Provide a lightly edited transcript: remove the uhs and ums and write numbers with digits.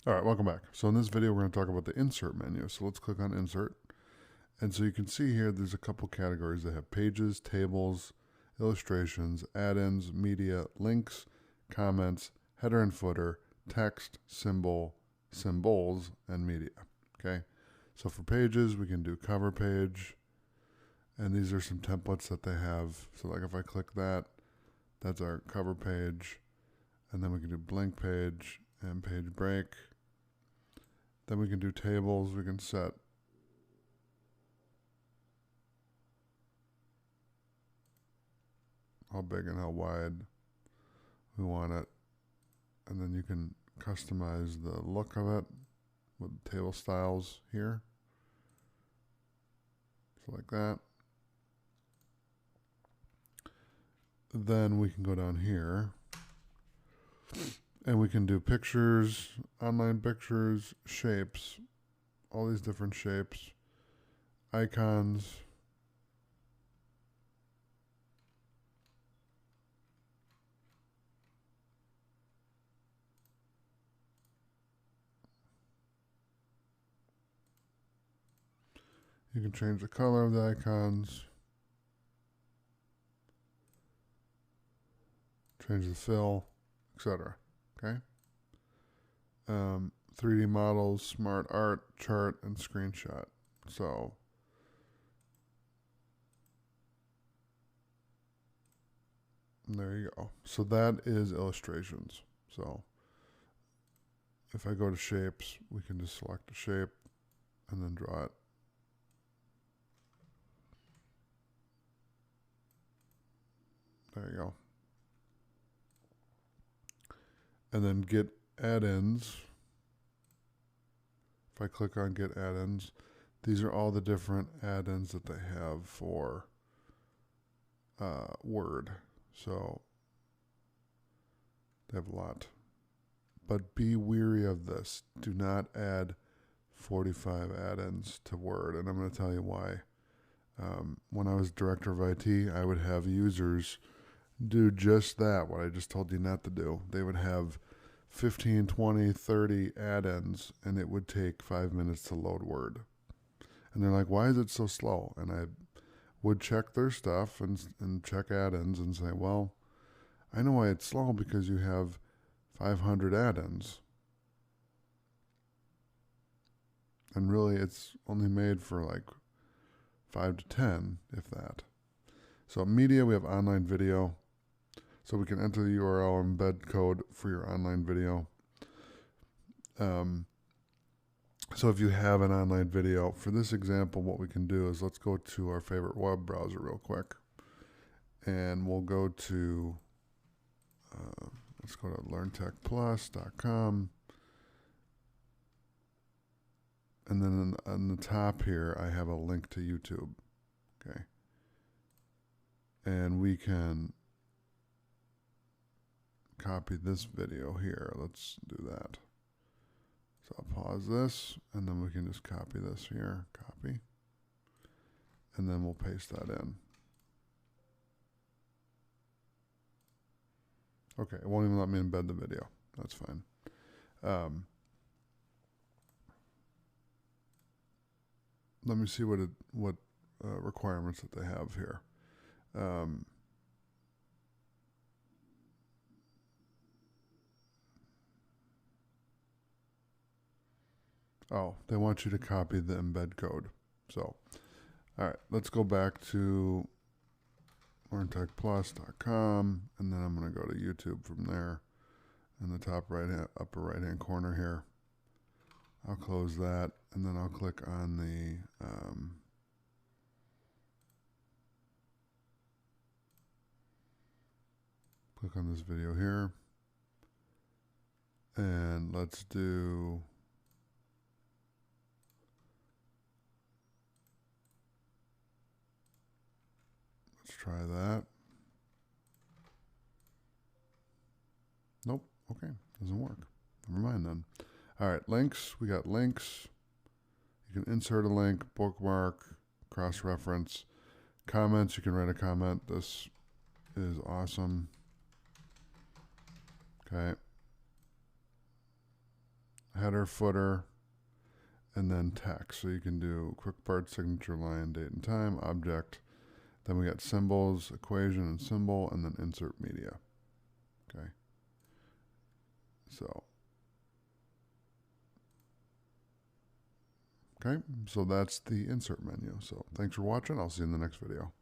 All right, welcome back. So in this video, we're going to talk about the insert menu. So let's click on insert. And so you can see here, there's a couple categories that have pages, tables, illustrations, add-ins, media, links, comments, header and footer, text, symbol, symbols, and media. Okay. So for pages, we can do cover page. And these are some templates that they have. So like if I click that, that's our cover page. And then we can do blank page and page break. Then we can do tables. We can set how big and how wide we want it. And then you can customize the look of it with table styles here. So like that. Then we can go down here and we can do pictures, online pictures, shapes, all these different shapes, icons. You can change the color of the icons, change the fill, etc. Okay. 3D models, smart art, chart, and screenshot. So there you go. So that is illustrations. So if I go to shapes, we can just select a shape and then draw it. There you go. And then get add-ins. If I click on get add-ins, these are all the different add-ins that they have for Word. So they have a lot. But be weary of this. Do not add 45 add-ins to Word. And I'm going to tell you why. When I was director of IT, I would have users do just that, what I just told you not to do. They would have 15, 20, 30 add-ins, and it would take 5 minutes to load Word. And they're like, why is it so slow? And I would check their stuff and check add-ins and say, well, I know why it's slow, because you have 500 add-ins. And really, it's only made for like 5 to 10, if that. So media, we have online video. So we can enter the URL, embed code for your online video. So if you have an online video, for this example, what we can do is let's go to our favorite web browser real quick. And we'll go to, let's go to learntechplus.com. And then on the top here, I have a link to YouTube. Okay. And we can copy this video here. Let's do that. So I'll pause this, and then we can just copy this here. Copy. And then we'll paste that in. Okay, it won't even let me embed the video. That's fine. Let me see what requirements that they have here. Oh, they want you to copy the embed code. So, all right, let's go back to learntechplus.com, and then I'm going to go to YouTube from there in the top upper right hand corner here. I'll close that, and then I'll click on the click on this video here, and let's try that. Nope. Okay, doesn't work. Never mind then. All right, links. We got links. You can insert a link, bookmark, cross-reference. Comments, you can write a comment. This is awesome. Okay. header, footer, and then text. So you can do quick part, signature line, date and time, object. Then we got symbols, equation and symbol, and then insert media. Okay. So that's the insert menu. So thanks for watching. I'll see you in the next video.